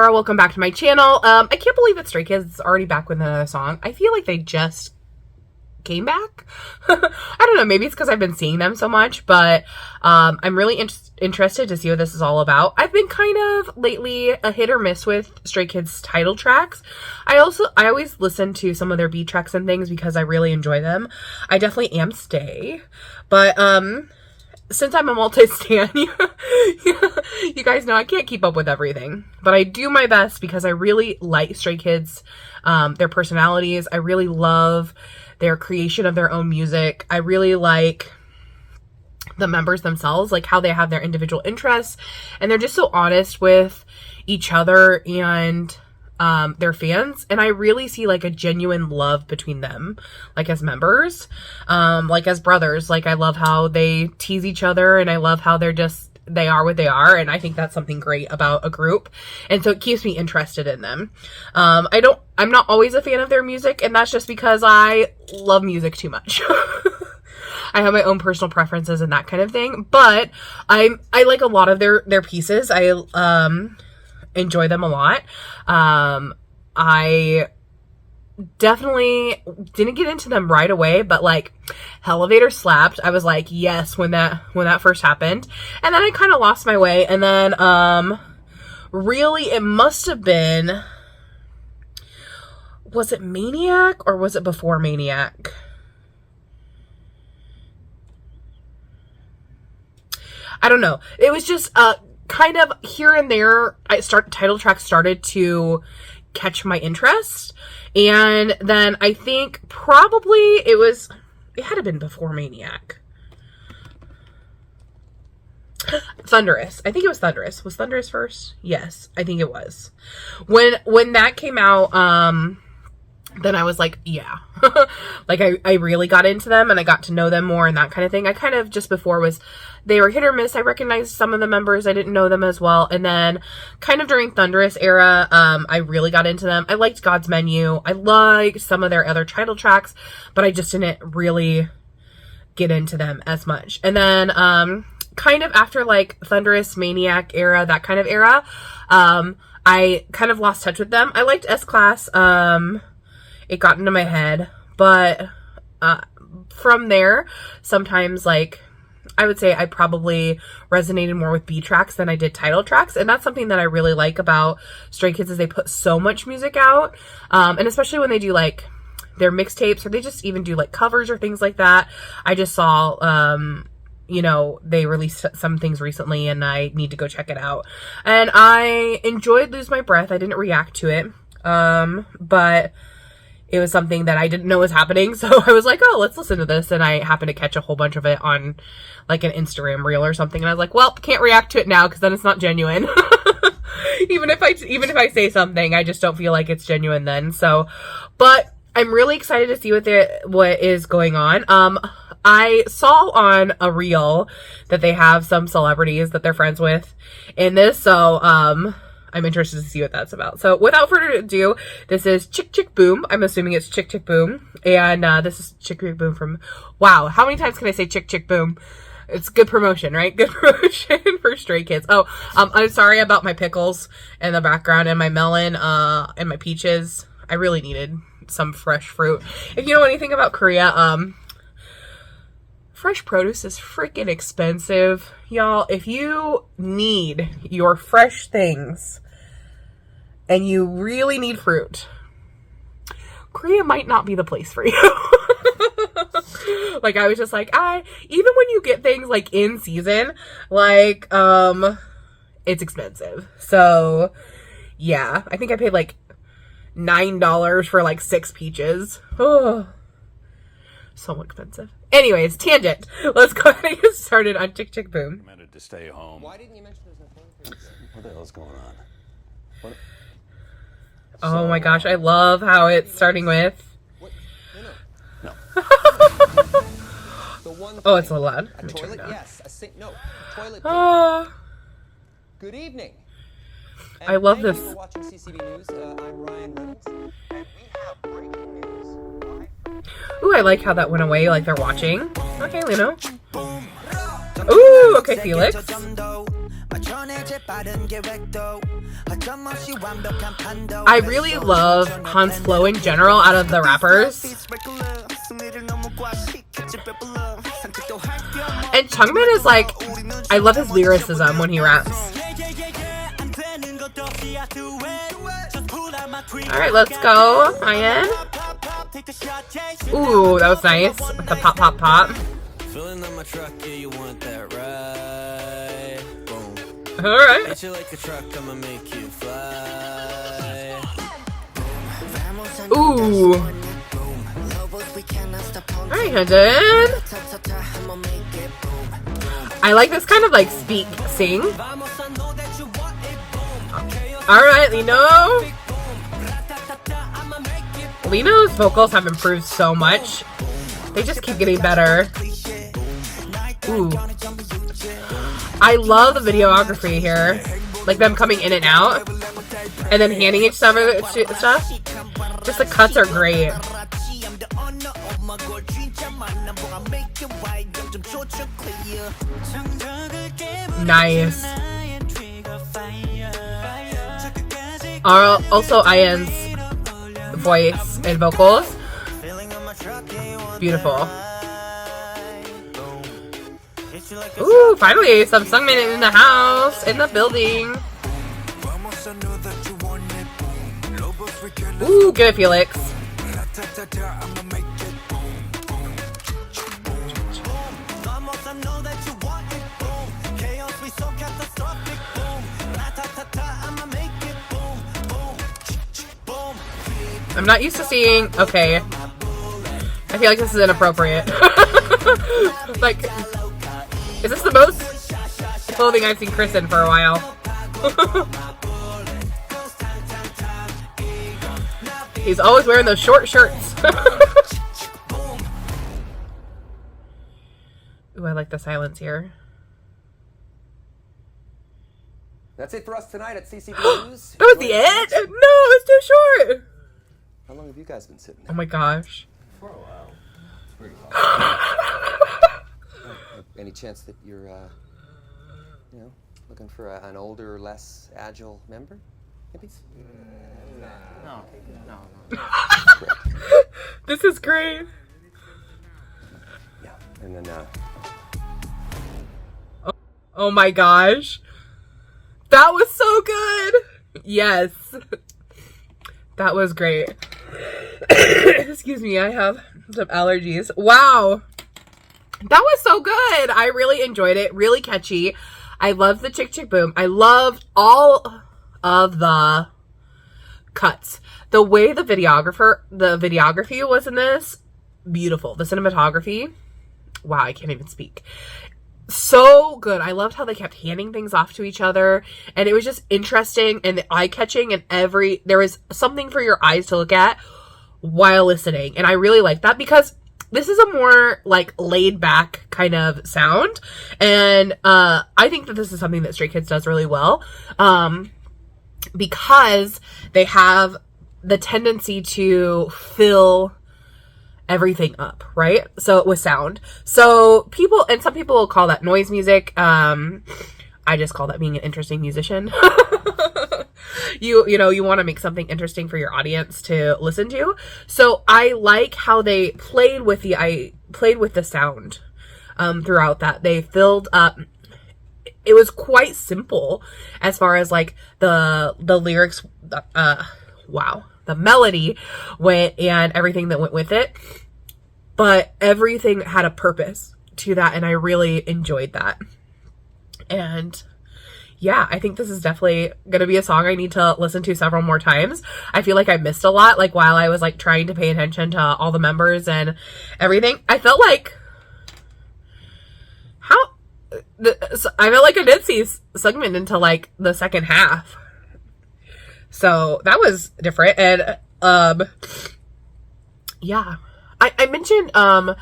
Laura. Welcome back to my channel. I can't believe that Stray Kids is already back with another song. I feel like they just came back. I don't know, maybe it's because I've been seeing them so much, but I'm really interested to see what this is all about. I've been kind of lately a hit or miss with Stray Kids title tracks. I always listen to some of their beat tracks and things because I really enjoy them. I definitely am Stay, but since I'm a multi-stan, you guys know I can't keep up with everything, but I do my best because I really like Stray Kids, their personalities. I really love their creation of their own music. I really like the members themselves, like how they have their individual interests, and they're just so honest with each other and their fans. And I really see like a genuine love between them, like as members, like as brothers. Like I love how they tease each other, and I love how they are what they are, and I think that's something great about a group, and so it keeps me interested in them. I'm not always a fan of their music, and that's just because I love music too much. I have my own personal preferences and that kind of thing, but I like a lot of their pieces. I enjoy them a lot. I definitely didn't get into them right away, but like Elevator slapped. I was like, yes, when that first happened, and then I kind of lost my way, and then really it must have been, was it Maniac or was it before Maniac? I don't know. It was just kind of here and there. Title tracks started to catch my interest, and then I think probably it had to have been before Maniac. Thunderous. I think it was Thunderous. Was Thunderous first? Yes, I think it was. When that came out, then I was like, yeah. Like I really got into them, and I got to know them more and that kind of thing. I kind of just before they were hit or miss. I recognized some of the members. I didn't know them as well. And then kind of during Thunderous era, I really got into them. I liked God's Menu. I liked some of their other title tracks, but I just didn't really get into them as much. And then kind of after like Thunderous, Maniac era, that kind of era, I kind of lost touch with them. I liked S-Class. It got into my head, but from there, sometimes like I would say I probably resonated more with B tracks than I did title tracks, and that's something that I really like about Stray Kids is they put so much music out, and especially when they do like their mixtapes, or they just even do like covers or things like that. I just saw they released some things recently, and I need to go check it out. And I enjoyed Lose My Breath. I didn't react to it, but it was something that I didn't know was happening, so I was like, oh, let's listen to this, and I happened to catch a whole bunch of it on, like, an Instagram reel or something, and I was like, well, can't react to it now, because then it's not genuine. Even if I say something, I just don't feel like it's genuine then, so, but I'm really excited to see what is going on. I saw on a reel that they have some celebrities that they're friends with in this, so, I'm interested to see what that's about. So without further ado, this is Chk Chk Boom. I'm assuming it's Chk Chk Boom. And this is Chk Chk Boom from... Wow, how many times can I say Chk Chk Boom? It's good promotion, right? Good promotion for Stray Kids. Oh, I'm sorry about my pickles in the background and my melon and my peaches. I really needed some fresh fruit. If you know anything about Korea, fresh produce is freaking expensive. Y'all, if you need your fresh things and you really need fruit, Korea might not be the place for you. Like, I was just like, even when you get things like in season, like, it's expensive. So, yeah, I think I paid like $9 for like 6 peaches. Oh, so expensive. Anyways, tangent. Let's go ahead and get started on Chk Chk Boom. Recommended to stay home. Why didn't you mention there's no phone? What the hell's going on? What? Oh my gosh, I love how it's starting with. What? No. The one Oh, it's a little loud. a Let me turn toilet, it down. yes. A sink, no. Toilet. Oh, Good evening. I love thank this. You for watching CCB News. I'm Ryan Reynolds, and we have breaking news. Live from ooh, I like how that went away, like they're watching. Okay, Lino. Ooh, okay, Felix. I really love Han's flow in general out of the rappers. And Chungmin is like, I love his lyricism when he raps. Alright, let's go, Ian. Ooh, that was nice. The pop, pop, pop. Alright. Ooh. Alright, Hyunjin. I like this kind of like speak, sing. Alright, Lino. Lino's vocals have improved so much. They just keep getting better. Ooh. I love the videography here. Like them coming in and out. And then handing each other stuff. Just the cuts are great. Nice. Also, Ian's voice and vocals. Beautiful. Ooh, finally, some Sungmin in the house, in the building. Ooh, good, Felix. I'm not used to seeing... Okay. I feel like this is inappropriate. Like, is this the most clothing I've seen Chris in for a while? He's always wearing those short shirts. Ooh, I like the silence here. That's it for us tonight at CCB News. That was the end? No, it's too short. How long have you guys been sitting Oh there? my gosh. For a while. Pretty Any chance that you're, you know, looking for an older, less agile member? Maybe? No. This is great. Yeah, and then, Oh my gosh. That was so good. Yes. That was great. Excuse me, I have some allergies. Wow. That was so good. I really enjoyed it. Really catchy. I love the Chk Chk Boom. I loved all of the cuts. The way the videography was in this, beautiful. The cinematography, wow, I can't even speak. So good. I loved how they kept handing things off to each other, and it was just interesting and eye-catching, and there was something for your eyes to look at while listening, and I really like that because this is a more like laid back kind of sound, and I think that this is something that Stray Kids does really well, because they have the tendency to fill everything up, right? So with sound. So some people will call that noise music. I just call that being an interesting musician. You know, you want to make something interesting for your audience to listen to. So I like how they played with the sound throughout that. They filled up. It was quite simple as far as like the lyrics. Wow. The melody went and everything that went with it, but everything had a purpose to that, and I really enjoyed that. And yeah, I think this is definitely going to be a song I need to listen to several more times. I feel like I missed a lot, like while I was like trying to pay attention to all the members and everything. I felt like I felt like I did see Sungmin into like the second half. So that was different. And yeah, I mentioned and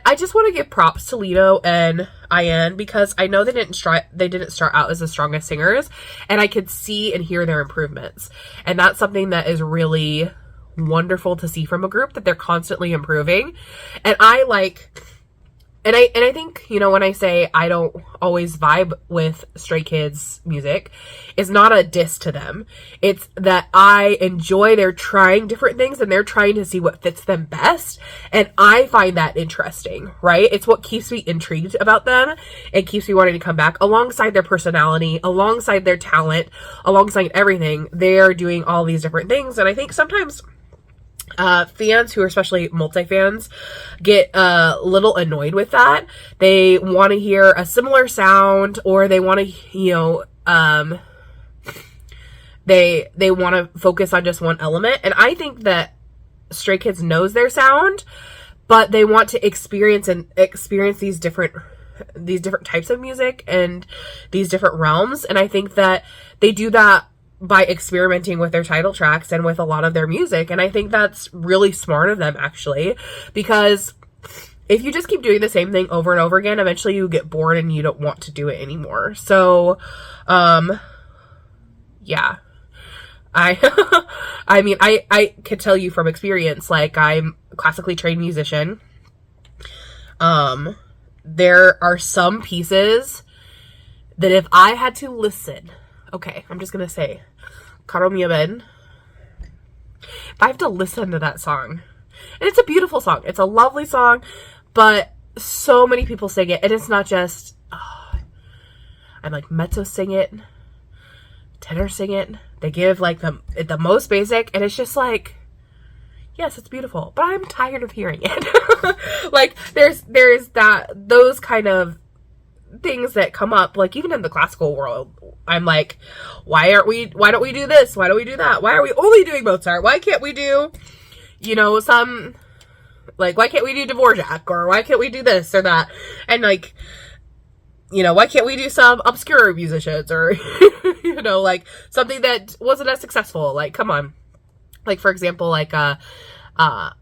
I just want to give props to Lino and Ian because I know they didn't start out as the strongest singers, and I could see and hear their improvements, and that's something that is really wonderful to see from a group, that they're constantly improving. And I like I think, you know, when I say I don't always vibe with Stray Kids music, it's not a diss to them. It's that I enjoy they're trying different things and they're trying to see what fits them best. And I find that interesting, right? It's what keeps me intrigued about them. It keeps me wanting to come back alongside their personality, alongside their talent, alongside everything. They're doing all these different things. And I think sometimes fans who are especially multi-fans get a little annoyed with that. They want to hear a similar sound, or they want to, you know, they want to focus on just one element. And I think that Stray Kids knows their sound, but they want to experience these different types of music and these different realms. And I think that they do that by experimenting with their title tracks and with a lot of their music. And I think that's really smart of them, actually, because if you just keep doing the same thing over and over again, eventually you get bored and you don't want to do it anymore. So, yeah, I mean, I could tell you from experience, like, I'm a classically trained musician. There are some pieces that if I had to listen, okay, I'm just gonna say, Karo Mia Ben, if I have to listen to that song, and it's a beautiful song, it's a lovely song, but so many people sing it, and it's not just, I'm like, mezzo sing it, tenor sing it, they give like the most basic, and it's just like, yes, it's beautiful, but I'm tired of hearing it. Like, there's those kind of things that come up, like even in the classical world, I'm like, why don't we do this? Why don't we do that? Why are we only doing Mozart? Why can't we do, you know, some, like, why can't we do Dvorak? Or why can't we do this or that? And like, you know, why can't we do some obscure musicians or, you know, like something that wasn't as successful? Like, come on. Like, for example, like, I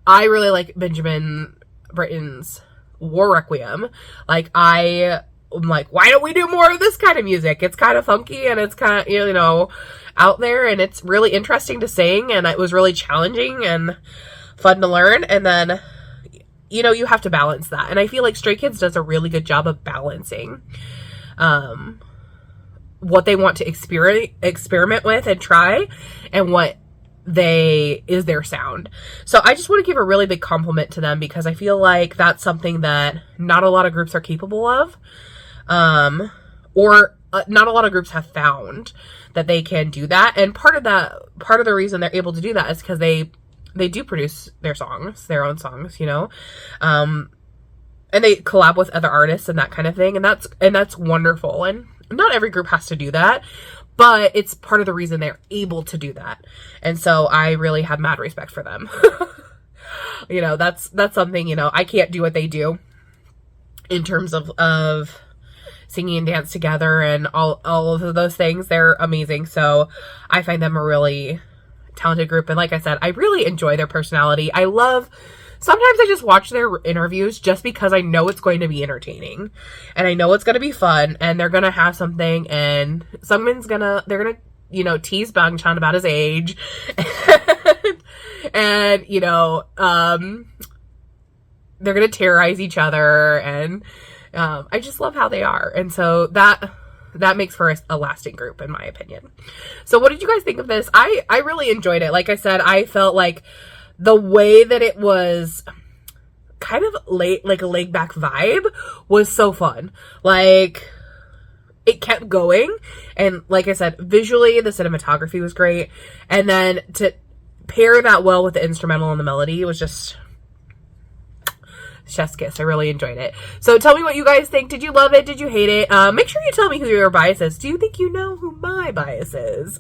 really like Benjamin Britten's War Requiem. Like, I'm like, why don't we do more of this kind of music? It's kind of funky and it's kind of, you know, out there, and it's really interesting to sing, and it was really challenging and fun to learn. And then, you know, you have to balance that. And I feel like Stray Kids does a really good job of balancing what they want to experiment with and try, and what is their sound. So I just want to give a really big compliment to them, because I feel like that's something that not a lot of groups are capable of. Or not a lot of groups have found that they can do that. And part of the reason they're able to do that is because they do produce their own songs, you know, and they collab with other artists and that kind of thing. And that's wonderful. And not every group has to do that, but it's part of the reason they're able to do that. And so I really have mad respect for them. You know, that's something, you know, I can't do what they do in terms of singing and dance together and all of those things. They're amazing. So I find them a really talented group. And like I said, I really enjoy their personality. Sometimes I just watch their interviews just because I know it's going to be entertaining, and I know it's going to be fun, and they're going to have something, and they're going to, you know, tease Bang Chan about his age and, you know, they're going to terrorize each other, and I just love how they are. And so that makes for a lasting group, in my opinion. So what did you guys think of this? I really enjoyed it. Like I said, I felt like the way that it was kind of like a laid back vibe was so fun. Like, it kept going. And like I said, visually, the cinematography was great. And then to pair that well with the instrumental and the melody, it was just chef's kiss. I really enjoyed it. So tell me what you guys think. Did you love it? Did you hate it? Make sure you tell me who your bias is. Do you think you know who my bias is?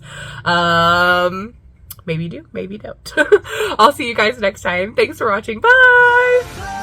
Maybe you do, maybe you don't. I'll see you guys next time. Thanks for watching. Bye!